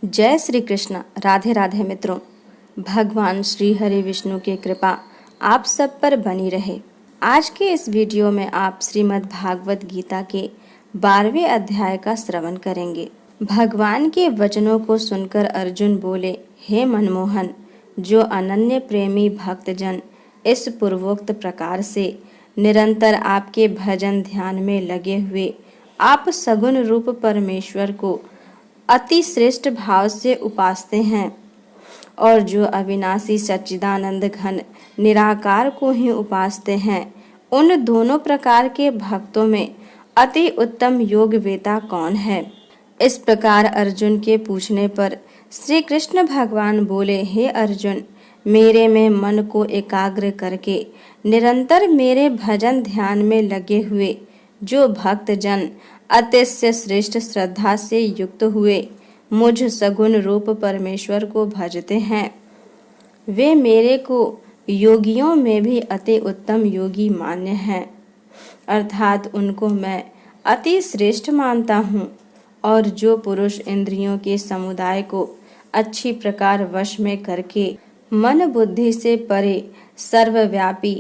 जय श्री कृष्ण। राधे राधे मित्रों। भगवान श्री हरि विष्णु की कृपा आप सब पर बनी रहे। आज के इस वीडियो में आप श्रीमद् भागवत गीता के 12वें अध्याय का श्रवण करेंगे। भगवान के वचनों को सुनकर अर्जुन बोले, हे मनमोहन, जो अनन्य प्रेमी भक्तजन इस पूर्वोक्त प्रकार से निरंतर आपके भजन ध्यान में लगे हुए आप सगुण रूप परमेश्वर को अति श्रेष्ठ भाव से उपासते हैं और जो अविनाशी सच्चिदानंद घन निराकार को ही उपासते हैं, उन दोनों प्रकार के भक्तों में अति उत्तम योग वेता कौन है? इस प्रकार अर्जुन के पूछने पर श्री कृष्ण भगवान बोले, हे अर्जुन, मेरे में मन को एकाग्र करके निरंतर मेरे भजन ध्यान में लगे हुए जो भक्त जन अतिशय श्रेष्ठ श्रद्धा से युक्त हुए मुझ सगुण रूप परमेश्वर को भजते हैं, वे मेरे को योगियों में भी अति उत्तम योगी मान्य हैं। अर्थात उनको मैं अति श्रेष्ठ मानता हूँ। और जो पुरुष इंद्रियों के समुदाय को अच्छी प्रकार वश में करके मन बुद्धि से परे सर्वव्यापी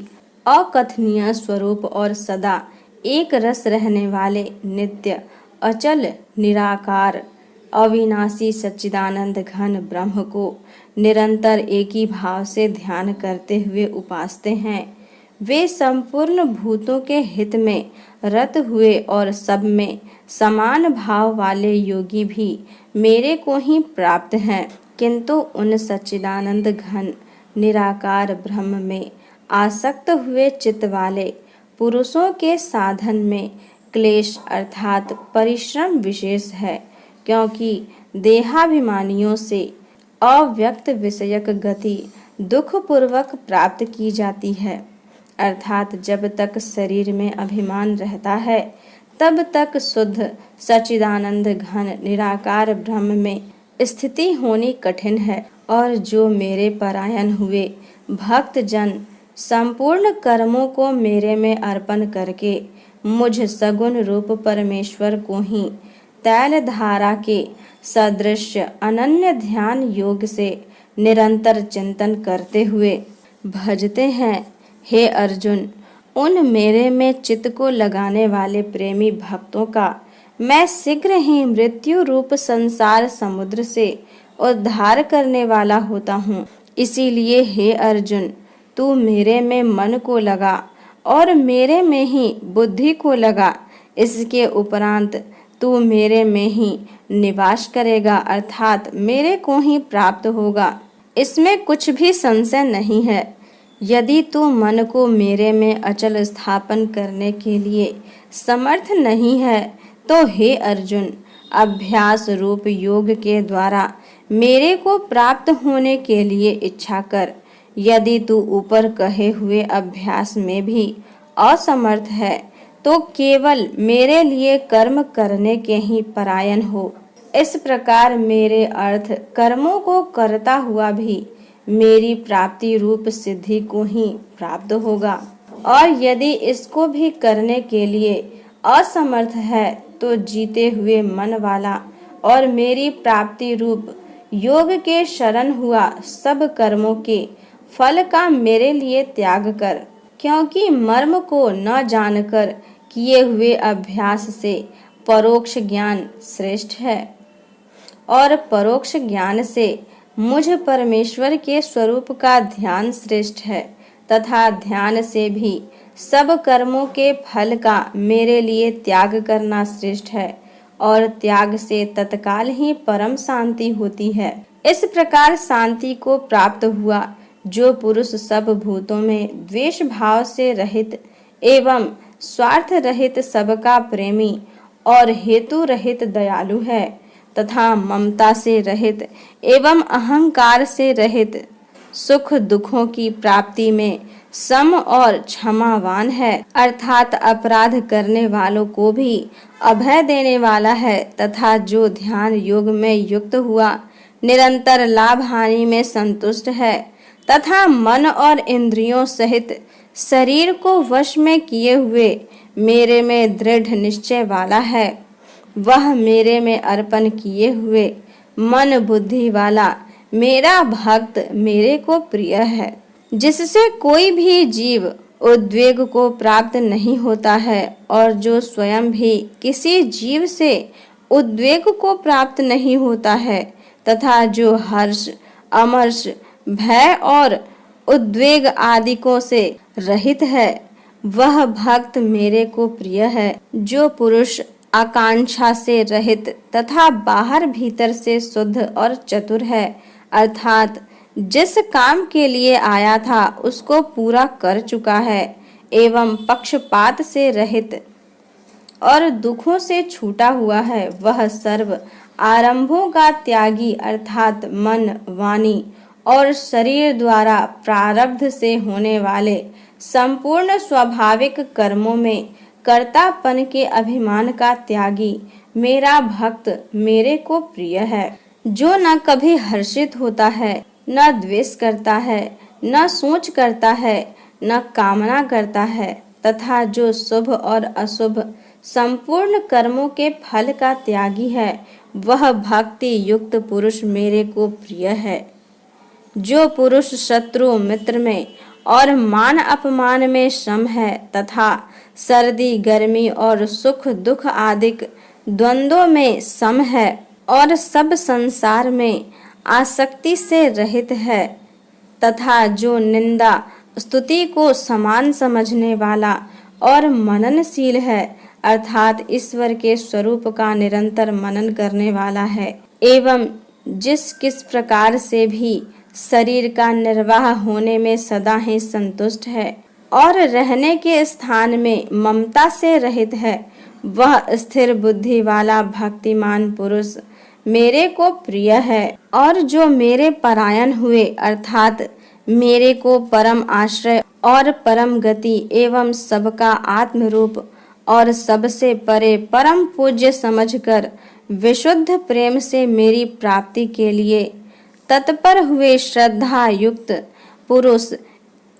अकथनीय स्वरूप और सदा एक रस रहने वाले नित्य अचल निराकार अविनाशी सच्चिदानंद घन ब्रह्म को निरंतर एक ही भाव से ध्यान करते हुए उपासते हैं, वे संपूर्ण भूतों के हित में रत हुए और सब में समान भाव वाले योगी भी मेरे को ही प्राप्त हैं। किंतु उन सच्चिदानंद घन निराकार ब्रह्म में आसक्त हुए चित्त वाले पुरुषों के साधन में क्लेश अर्थात परिश्रम विशेष है, क्योंकि देहाभिमानियों से अव्यक्त विषयक गति दुख पूर्वक प्राप्त की जाती है। अर्थात जब तक शरीर में अभिमान रहता है तब तक शुद्ध सच्चिदानंद घन निराकार ब्रह्म में स्थिति होनी कठिन है। और जो मेरे परायण हुए भक्त जन संपूर्ण कर्मों को मेरे में अर्पण करके मुझ सगुण रूप परमेश्वर को ही तैल धारा के सदृश अनन्य ध्यान योग से निरंतर चिंतन करते हुए भजते हैं, हे अर्जुन, उन मेरे में चित्त को लगाने वाले प्रेमी भक्तों का मैं शीघ्र ही मृत्यु रूप संसार समुद्र से उद्धार करने वाला होता हूँ। इसीलिए हे अर्जुन, तू मेरे में मन को लगा और मेरे में ही बुद्धि को लगा। इसके उपरांत तू मेरे में ही निवास करेगा, अर्थात मेरे को ही प्राप्त होगा। इसमें कुछ भी संशय नहीं है। यदि तू मन को मेरे में अचल स्थापन करने के लिए समर्थ नहीं है तो हे अर्जुन, अभ्यास रूप योग के द्वारा मेरे को प्राप्त होने के लिए इच्छा कर। यदि तू ऊपर कहे हुए अभ्यास में भी असमर्थ है तो केवल मेरे लिए कर्म करने के ही परायण हो। इस प्रकार मेरे अर्थ कर्मों को करता हुआ भी मेरी प्राप्ति रूप सिद्धि को ही प्राप्त होगा। और यदि इसको भी करने के लिए असमर्थ है तो जीते हुए मन वाला और मेरी प्राप्ति रूप योग के शरण हुआ सब कर्मों के फल का मेरे लिए त्याग कर, क्योंकि मर्म को न जानकर किए हुए अभ्यास से परोक्ष ज्ञान श्रेष्ठ है और परोक्ष ज्ञान से मुझ परमेश्वर के स्वरूप का ध्यान श्रेष्ठ है, तथा ध्यान से भी सब कर्मों के फल का मेरे लिए त्याग करना श्रेष्ठ है और त्याग से तत्काल ही परम शांति होती है। इस प्रकार शांति को प्राप्त हुआ जो पुरुष सब भूतों में द्वेष भाव से रहित एवं स्वार्थ रहित सबका प्रेमी और हेतु रहित दयालु है, तथा ममता से रहित एवं अहंकार से रहित सुख दुखों की प्राप्ति में सम और क्षमावान है, अर्थात अपराध करने वालों को भी अभय देने वाला है, तथा जो ध्यान योग में युक्त हुआ निरंतर लाभ हानि में संतुष्ट है, तथा मन और इंद्रियों सहित शरीर को वश में किए हुए मेरे में दृढ़ निश्चय वाला है, वह मेरे में अर्पण किए हुए मन बुद्धि वाला मेरा भक्त मेरे को प्रिय है, जिससे कोई भी जीव उद्वेग को प्राप्त नहीं होता है और जो स्वयं भी किसी जीव से उद्वेग को प्राप्त नहीं होता है, तथा जो हर्ष, अमर्ष, भय और उद्वेग आदिकों से रहित है, वह भक्त मेरे को प्रिय है। जो पुरुष आकांक्षा से रहित तथा बाहर भीतर से शुद्ध और चतुर है, अर्थात जिस काम के लिए आया था उसको पूरा कर चुका है एवं पक्षपात से रहित और दुखों से छूटा हुआ है, वह सर्व आरंभों का त्यागी अर्थात मन, वाणी और शरीर द्वारा प्रारब्ध से होने वाले संपूर्ण स्वाभाविक कर्मों में कर्तापन के अभिमान का त्यागी मेरा भक्त मेरे को प्रिय है। जो न कभी हर्षित होता है, न द्वेष करता है, न सोच करता है, न कामना करता है, तथा जो शुभ और अशुभ संपूर्ण कर्मों के फल का त्यागी है, वह भक्ति युक्त पुरुष मेरे को प्रिय है। जो पुरुष शत्रु मित्र में और मान अपमान में सम है तथा सर्दी गर्मी और सुख दुख आदि द्वंद्वों में सम है और सब संसार में आसक्ति से रहित है, तथा जो निंदा स्तुति को समान समझने वाला और मननशील है, अर्थात ईश्वर के स्वरूप का निरंतर मनन करने वाला है, एवं जिस किस प्रकार से भी शरीर का निर्वाह होने में सदा ही संतुष्ट है और रहने के स्थान में ममता से रहित है, वह स्थिर बुद्धि वाला भक्तिमान पुरुष मेरे को प्रिय है। और जो मेरे परायण हुए अर्थात मेरे को परम आश्रय और परम गति एवं सबका आत्म रूप और सबसे परे परम पूज्य समझकर विशुद्ध प्रेम से मेरी प्राप्ति के लिए तत्पर हुए श्रद्धा युक्त पुरुष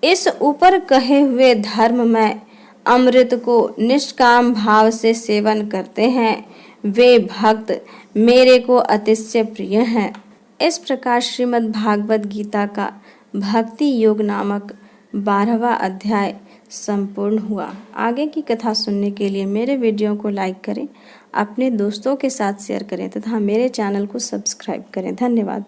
इस ऊपर कहे हुए धर्म में अमृत को निष्काम भाव से सेवन करते हैं, वे भक्त मेरे को अतिशय प्रिय हैं। इस प्रकार श्रीमद् भागवत गीता का भक्ति योग नामक 12वां अध्याय संपूर्ण हुआ। आगे की कथा सुनने के लिए मेरे वीडियो को लाइक करें, अपने दोस्तों के साथ शेयर करें तथा मेरे चैनल को सब्सक्राइब करें। धन्यवाद।